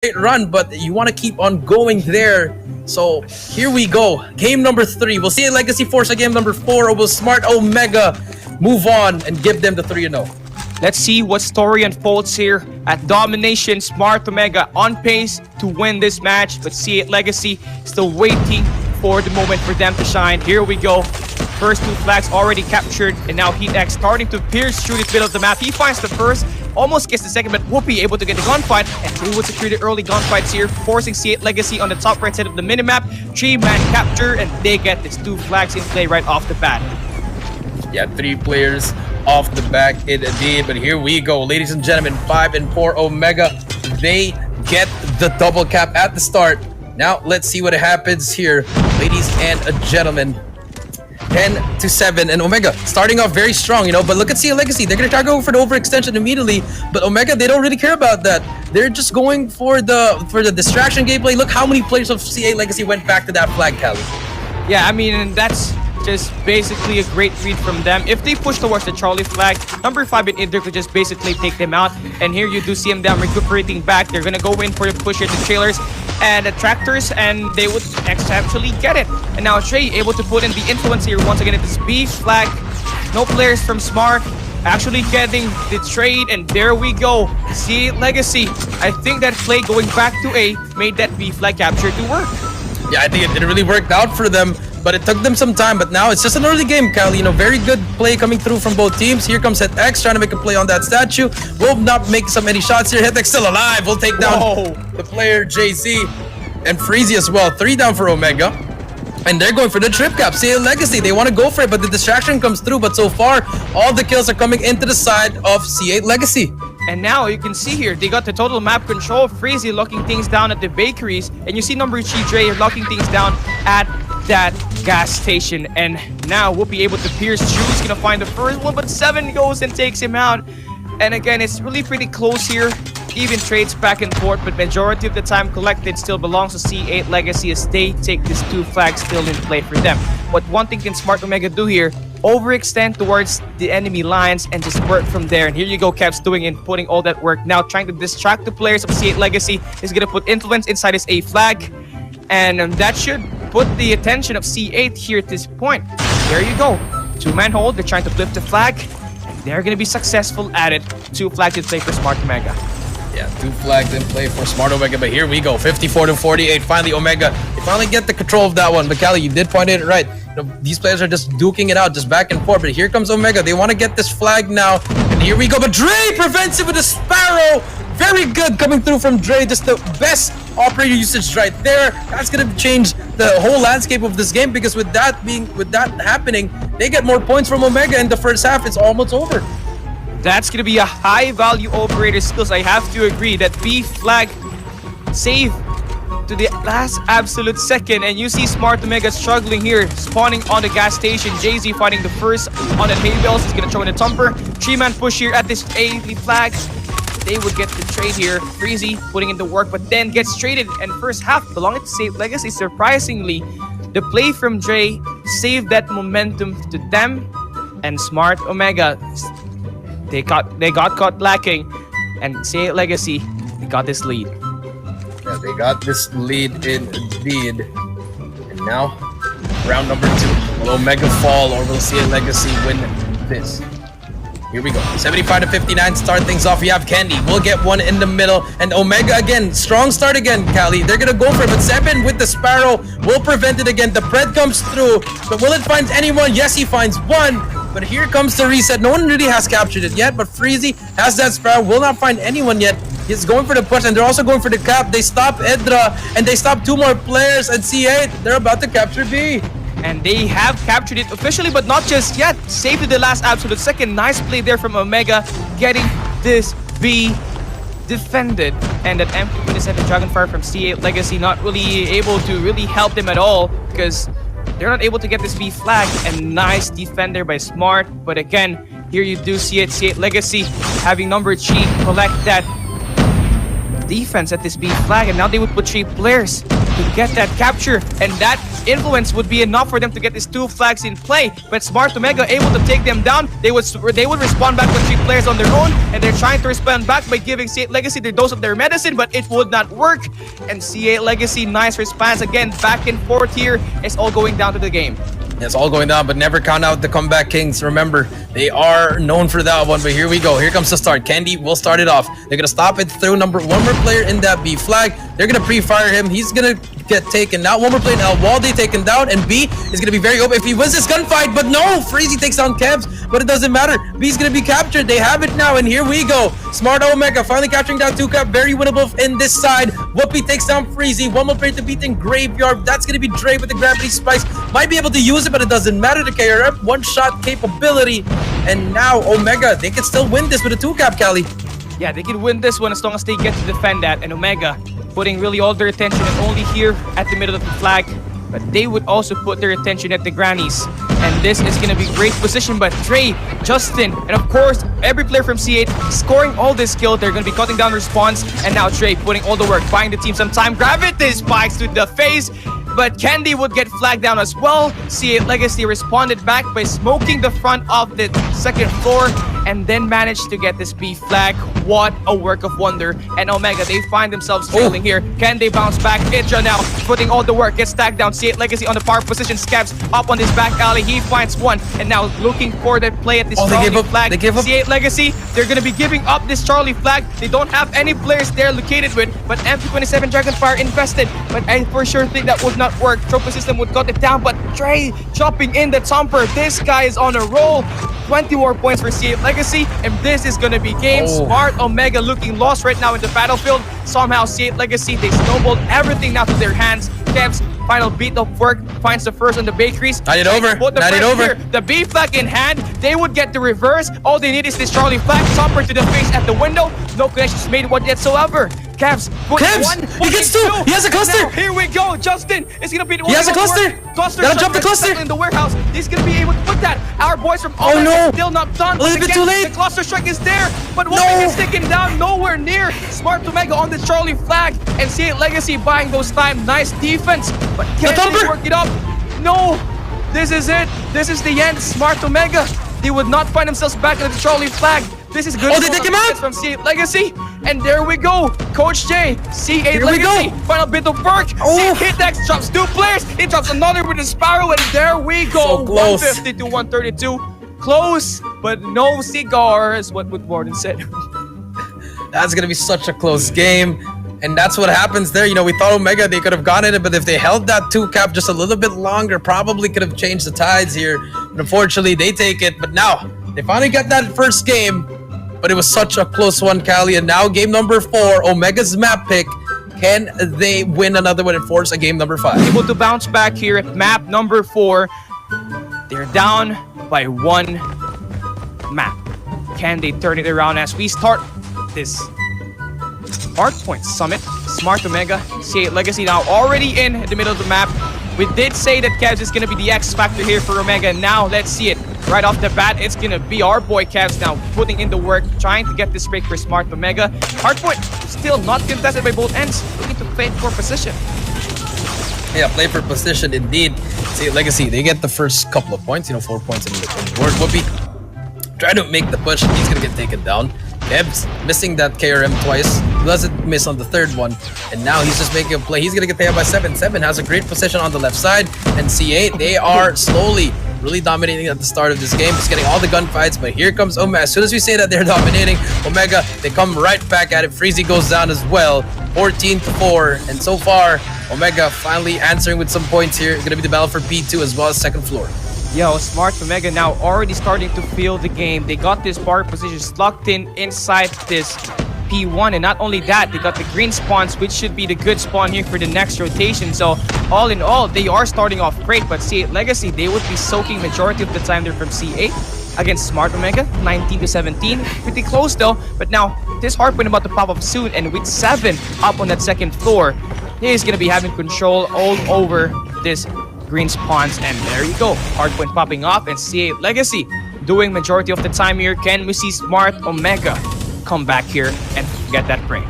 great run, but you want to keep on going there. So here we go. Game number 3. We'll see a Legacy Force at game number 4, or will Smart Omega move on and give them the 3-0? Let's see what story unfolds here at Domination. Smart Omega on pace to win this match, but C8 Legacy still waiting for the moment for them to shine. Here we go. First 2 flags already captured, and now HeatX starting to pierce through the middle of the map. He finds the first, almost gets the second, but Whoopi able to get the gunfight, and they would secure the early gunfights here, forcing C8 Legacy on the top right side of the minimap. 3-man capture, and they get these 2 flags in play right off the bat. Yeah, 3 players off the back indeed, but here we go, ladies and gentlemen. 5 and 4 Omega, they get the double cap at the start. Now let's see what happens here, ladies and gentlemen. 10-7, and Omega starting off very strong, you know, but look at C8 Legacy. They're gonna try to go for the overextension immediately, but Omega, they don't really care about that. They're just going for the distraction gameplay. Look how many players of C8 Legacy went back to that flag, Cali. Yeah, I mean, that's just basically a great read from them. If they push towards the Charlie flag, number 5 and Idr could just basically take them out. And here you do see them recuperating back. They're gonna go in for the push here, the trailers and the tractors, and they would actually get it. And now Trey able to put in the influence here once again at this B flag. No players from Smart actually getting the trade, and there we go. C8 Legacy. I think that play going back to A made that B flag capture to work. Yeah, I think it really worked out for them, but it took them some time. But now it's just an early game, Cali. You know, very good play coming through from both teams. Here comes HeatX trying to make a play on that statue. Will not make so many shots here. HeatX still alive. Will take down the player JC and Freezy as well. 3 down for Omega. And they're going for the trip cap. C8 Legacy, they want to go for it, but the distraction comes through. But so far, all the kills are coming into the side of C8 Legacy. And now you can see here, they got the total map control. Freezy locking things down at the bakeries. And you see number 3 Dre locking things down at that gas station. And now we'll be able to pierce through. He's gonna find the first one, but 7 goes and takes him out. And again, it's really pretty close here. Even trades back and forth, but majority of the time collected still belongs to C8 Legacy as they take these 2 flags still in play for them. But one thing can Smart Omega do here, overextend towards the enemy lines and just work from there. And here you go, Kev's doing and putting all that work. Now trying to distract the players of C8 Legacy. Is going to put influence inside his A flag. And that should put the attention of C8 here at this point. There you go. 2-man hold. They're trying to flip the flag. And they're going to be successful at it. 2 flags in play for Smart Omega. Yeah, 2 flags in play for Smart Omega, but here we go. 54-48. Finally, Omega, they finally get the control of that one. But Cali, you did point it right. You know, these players are just duking it out, just back and forth. But here comes Omega. They want to get this flag now. And here we go. But Dre prevents it with a Sparrow. Very good coming through from Dre. Just the best operator usage right there. That's going to change the whole landscape of this game, because with that happening, they get more points from Omega in the first half. It's almost over. That's going to be a high-value operator skills. I have to agree that B flag save to the last absolute second. And you see Smart Omega struggling here, spawning on the gas station. Jay-Z fighting the first on the hay bales. He's going to throw in a thumper. 3-man push here at this A flag. They would get the trade here. Freezy putting in the work, but then gets traded. And first half belonging to C8 Legacy. Surprisingly, the play from Dre saved that momentum to them. And Smart Omega, They got caught lacking, and C8 Legacy, they got this lead. Yeah, they got this lead indeed. And now, round number 2. Will Omega fall, or will C8 Legacy win this? Here we go. 75-59, start things off. We have Candy. We'll get one in the middle. And Omega again. Strong start again, Cali. They're going to go for it. But 7 with the Sparrow will prevent it again. The Pred comes through. But will it find anyone? Yes, he finds one. But here comes the reset. No one really has captured it yet. But Freezy has that Sparrow. Will not find anyone yet. He's going for the push. And they're also going for the cap. They stop Edra. And they stop 2 more players. And C8, they're about to capture B. And they have captured it officially, but not just yet. Saved to the last absolute second. Nice play there from Omega, getting this B defended. And that MP27 Dragonfire from C8 Legacy not really able to really help them at all, because they're not able to get this B flag. And nice defender by Smart. But again, here you do see it. C8 Legacy having number 3 collect that defense at this B flag, and now they would put 3 players to get that capture, and that influence would be enough for them to get these 2 flags in play. But Smart Omega able to take them down. They would respond back with 3 players on their own, and they're trying to respond back by giving C8 Legacy the dose of their medicine, but it would not work. And C8 Legacy, nice response again, back and forth here. It's all going down to the game. It's all going down, but never count out the comeback kings. Remember, they are known for that one. But here we go. Here comes the start. Candy will start it off. They're gonna stop it through one more player in that B flag. They're gonna pre-fire him. He's gonna get taken out. One more player in L. Walde taken down, and B is gonna be very open if he wins this gunfight. But no, Freezy takes down Kevs, but it doesn't matter. B's gonna be captured. They have it now, and here we go. Smart Omega finally capturing down 2-cap. Very winnable in this side. Whoopi takes down Freezy. One more player to beat in Graveyard. That's gonna be Dre with the gravity spikes. Might be able to use it, but it doesn't matter. The KRF one-shot capability, and now Omega, they can still win this with a 2-cap, Cali. Yeah, they can win this one as long as they get to defend that. And Omega putting really all their attention and only here at the middle of the flag, but they would also put their attention at the grannies. And this is gonna be great position, but Dre, Justin, and of course every player from C8 scoring all this kill. They're gonna be cutting down response, and now Dre putting all the work, buying the team some time. Gravity spikes to the face, but Candy would get flagged down as well. C8 Legacy responded back by smoking the front of the second floor, and then managed to get this B flag. What a work of wonder. And Omega, they find themselves trailing here. Can they bounce back? Idra now putting all the work, gets tagged down. C8 Legacy on the power position. Scabs up on this back alley. He finds one, and now looking for that play at this Charlie flag. They give up. C8 Legacy, they're gonna be giving up this Charlie flag. They don't have any players there located with, but MP27 Dragonfire invested. But I for sure think that would not work. Trophy system would cut it down, but Dre chopping in the thumper. This guy is on a roll. 20 more points for C8 Legacy, and this is gonna be game. Smart Omega looking lost right now in the battlefield. Somehow C8 Legacy, they snowballed everything now to their hands. Kev's final beat of work finds the first on the bakeries. Not it over. Not it over. The B flag in hand, they would get the reverse. All they need is this Charlie flag. Thumper to the face at the window. No connections made whatsoever. Kevs, he gets 2. He has a cluster. Now, here we go. Justin is gonna be the one. He has a cluster. Gotta drop the cluster in the warehouse. He's gonna be able to put that. Our boys from still not done. A little bit too late. The cluster strike is there, but Whoopi is taken down nowhere near. Smart Omega on the Charlie flag, and C8 Legacy buying those time. Nice defense, but can't they work it up? No, this is it. This is the end. Smart Omega, they would not find themselves back at the Charlie flag. This is good. They take him out from C8 Legacy, and there we go. Coach J, C8 Here Legacy, we go. final bit of work. C8 Hitex drops 2 players. He drops another with the Sparrow, and there we go. So close. 150 to 132. Close, but no cigars. What would Warden said? That's gonna be such a close game. And that's what happens there. You know, we thought Omega, they could have gotten it, but if they held that 2-cap just a little bit longer, probably could have changed the tides here. But unfortunately, they take it. But now, they finally got that first game, but it was such a close one, Cali. And now game number 4, Omega's map pick. Can they win another one and force a game number 5? Able to bounce back here at map number 4. They're down by 1 map. Can they turn it around as we start this Hardpoint Summit? Smart Omega, C8 Legacy now already in the middle of the map. We did say that Kevs is going to be the X factor here for Omega. Now let's see it. Right off the bat, it's going to be our boy Kevs now putting in the work, trying to get this break for Smart Omega. Hardpoint still not contested by both ends, looking to play for position. Yeah, play for position indeed. C8 Legacy, they get the first couple of points, 4 points in the board. Whoopi trying to make the push, he's going to get taken down. Kevs missing that KRM twice, doesn't miss on the third one, and now he's just making a play. He's gonna get taken by 7. 7 has a great position on the left side, and C8, they are slowly really dominating at the start of this game. Just getting all the gunfights, but here comes Omega. As soon as we say that they're dominating, Omega, they come right back at it. Freezy goes down as well, 14-4, and so far, Omega finally answering with some points here. It's gonna be the battle for P2 as well as second floor. Yo, Smart Omega now already starting to feel the game. They got this bar position locked in inside this P1, and not only that, they got the green spawns, which should be the good spawn here for the next rotation. So all in all, they are starting off great, but C8 Legacy, they would be soaking majority of the time they're from C8 against Smart Omega, 19-17. Pretty close though, but now this hardpoint about to pop up soon, and with 7 up on that second floor, he's gonna be having control all over this green spawns, and there you go. Hardpoint popping off, and C8 Legacy doing majority of the time here. Can we see Smart Omega come back here and get that frame?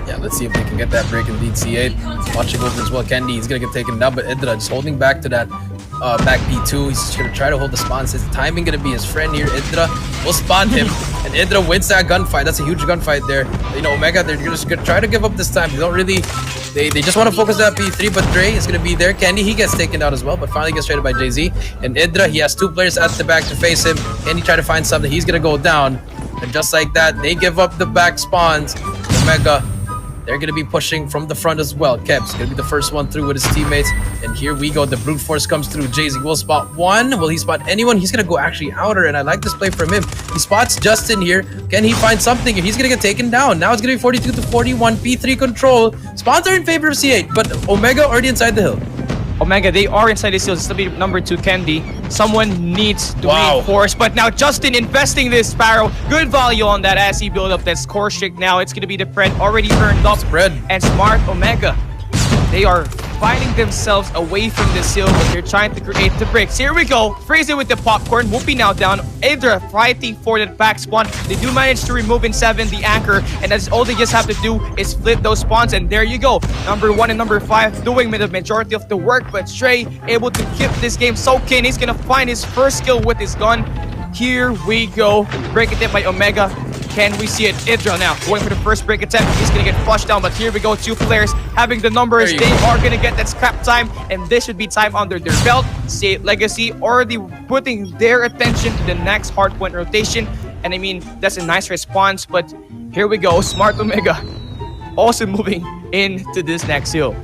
Yeah, Let's see if they can get that break in lead. C8 watching over as well. Kendi, he's gonna get taken down, but Idra just holding back to that back P2. He's just gonna try to hold the spawn. His timing gonna be his friend here. Idra will spawn him, and Idra wins that gunfight. That's a huge gunfight there. You know, Omega, they're just gonna try to give up this time. They don't really, they just want to focus on P3, but Dre is gonna be there. Kendi, he gets taken down as well, but finally gets traded by Jay-Z. And Idra, he has 2 players at the back to face him. Kendi try to find something. He's gonna go down, and just like that, they give up the back spawns. Omega, they're going to be pushing from the front as well. Kev's going to be the first one through with his teammates. And here we go. The brute force comes through. Jay-Z will spot one. Will he spot anyone? He's going to go actually outer, and I like this play from him. He spots Justin here. Can he find something? He's going to get taken down. Now it's going to be 42 to 41. P3 control. Spawns are in favor of C8, but Omega already inside the hill. Omega, they are inside the seals. It's going to be number 2, Kendi. Someone needs to reinforce, but now Justin investing this Sparrow. Good value on that as he build up that score streak. Now it's going to be the Pred already turned up. Spread. And Smart Omega, they are finding themselves away from the seal, but they're trying to create the bricks. Here we go. Freezy with the popcorn. Whoopi now down. Idra fighting for that back spawn. They do manage to remove in 7 the anchor, and that's all they just have to do is flip those spawns, and there you go. Number 1 and number 5 doing the majority of the work, but Stray able to keep this game so keen. He's gonna find his first kill with his gun. Here we go. Break it in by Omega. Can we see it? Idra now going for the first break attempt. He's gonna get flushed down, but here we go. 2 players having the numbers. They are gonna get that scrap time, and this should be time under their belt. C8 Legacy already putting their attention to the next hardpoint rotation, and I mean that's a nice response. But here we go. Smart Omega also moving into this next hill.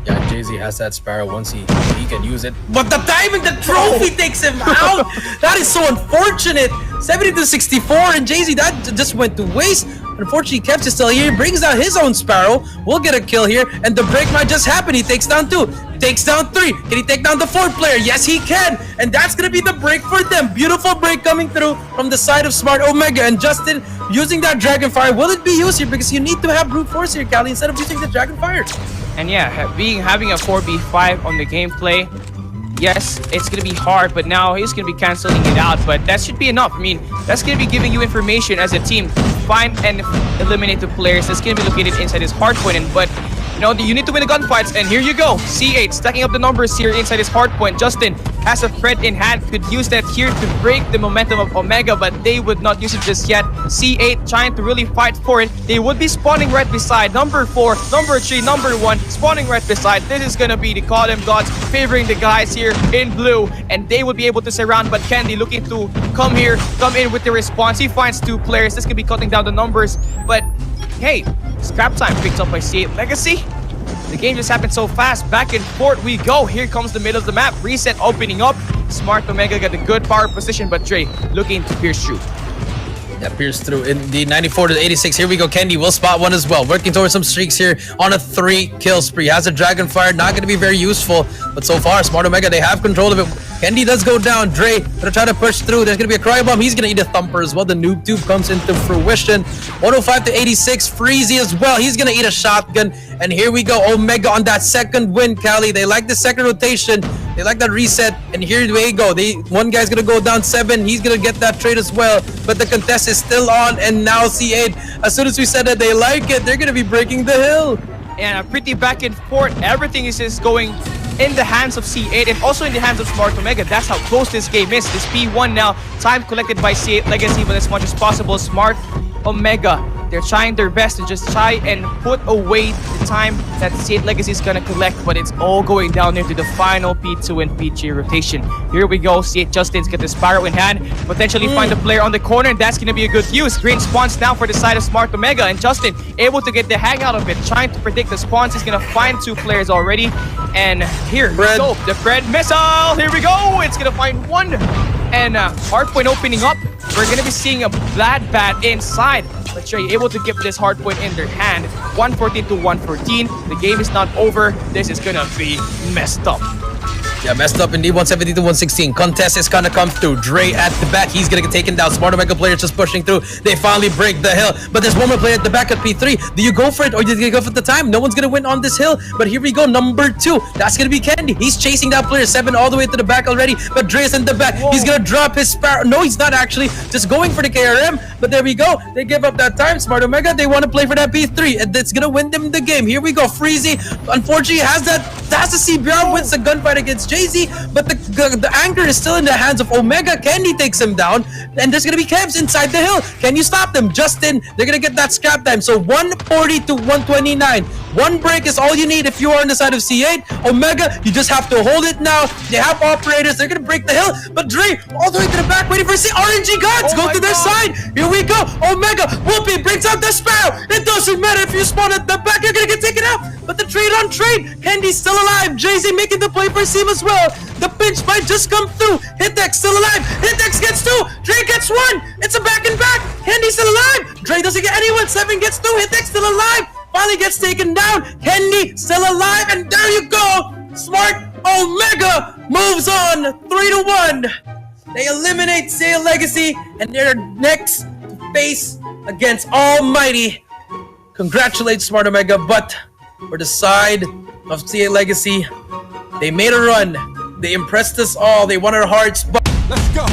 Yeah, Jay-Z has that Sparrow once he can use it. But the timing, the trophy takes him out! That is so unfortunate! 70 to 64, and Jay-Z, that just went to waste. Unfortunately, Kev's is still here. He brings down his own Sparrow. We'll get a kill here, and the break might just happen. He takes down 2, takes down 3. Can he take down the 4th player? Yes, he can! And that's gonna be the break for them. Beautiful break coming through from the side of Smart Omega, and Justin using that Dragonfire. Will it be used here? Because you need to have brute force here, Callie, instead of using the Dragonfire. And yeah, having a 4v5 on the gameplay, yes, it's gonna be hard, but now he's gonna be canceling it out. But that should be enough. I mean, that's gonna be giving you information as a team. Find and eliminate the players that's gonna be located inside his hardpoint. But you know, you need to win the gunfights, and here you go. C8 stacking up the numbers here inside his hardpoint. Justin has a threat in hand, could use that here to break the momentum of Omega, but they would not use it just yet. C8 trying to really fight for it. They would be spawning right beside number 4, number 3, number 1, spawning right beside. This is gonna be the Golem Gods favoring the guys here in blue, and they would be able to surround, but Kendi looking to come in with the response. He finds 2 players. This could be cutting down the numbers, but hey, scrap time picked up by C8 Legacy. The game just happened so fast. Back and forth we go. Here comes the middle of the map. Reset opening up. Smart Omega got a good power position, but Dre looking to pierce through. Yeah, pierce through in the 94 to 86. Here we go. Kendi will spot one as well. Working towards some streaks here on a 3-kill spree. Has a Dragonfire. Not going to be very useful. But so far, Smart Omega, they have control of it. Kendi does go down. Dre gonna try to push through. There's gonna be a Cryo Bomb. He's gonna eat a Thumper as well. The Noob Tube comes into fruition. 105 to 86. Freezy as well. He's gonna eat a shotgun. And here we go. Omega on that second win, Callie. They like the second rotation. They like that reset. And here they go. One guy's gonna go down 7. He's gonna get that trade as well. But the contest is still on. And now C8, as soon as we said that they like it, they're gonna be breaking the hill. And a pretty back and forth. Everything is just going in the hands of C8 and also in the hands of Smart Omega. That's how close this game is. This P1 now, time collected by C8 Legacy, but as much as possible, Smart Omega, they're trying their best to just try and put away the time that C8 Legacy is gonna collect, but it's all going down into the final P2 and P3 rotation. Here we go. C8 Justin's got the Sparrow in hand, potentially find the player on the corner, and that's gonna be a good use. Green spawns now for the side of Smart Omega, and Justin able to get the hang out of it, trying to predict the spawns. He's gonna find 2 players already, and here we go. The Fred missile. Here we go. It's gonna find 1, and hardpoint opening up. We're gonna be seeing a Blood Bat inside, but Trey able to get this hardpoint in their hand. 114 to 114. The game is not over. This is gonna be messed up. Yeah, messed up indeed. 170 to 116. Contest is gonna come through. Dre at the back. He's gonna get taken down. Smart Omega players just pushing through. They finally break the hill. But there's one more player at the back at P3. Do you go for it or do you go for the time? No one's gonna win on this hill. But here we go. Number 2. That's gonna be Candy. He's chasing that player 7 all the way to the back already. But Dre's in the back. Whoa. He's gonna drop his Sparrow. No, he's not actually. Just going for the KRM. But there we go. They give up that time. Smart Omega, they want to play for that P3. And that's gonna win them the game. Here we go. Freezy, unfortunately, has the CBR, wins the gunfight against Jay-Z, but the anchor is still in the hands of Omega. Candy takes him down, and there's gonna be Kevs inside the hill. Can you stop them? Justin, they're gonna get that scrap time. So 140 to 129. One break is all you need if you are on the side of C8. Omega, you just have to hold it now. They have operators. They're gonna break the hill, but Dre all the way to the back, waiting for C. RNG gods go to their side. Here we go. Omega, Whoopi brings out the Sparrow. It doesn't matter if you spawn at the back, you're gonna get taken out. But the trade on trade, Candy's still alive. Jay-Z making the play for Seam as well. The pinch might just come through. Hitdex still alive. Hitdex gets 2. Dre gets 1. It's a back and back. Candy's still alive. Dre doesn't get anyone. 7 gets 2. Hitdex still alive. Finally gets taken down. Candy still alive. And there you go. Smart Omega moves on 3-1. They eliminate Sail Legacy and they're next to face against Almighty. Congratulate Smart Omega, but for the side of CA Legacy, they made a run. They impressed us all. They won our hearts. But let's go.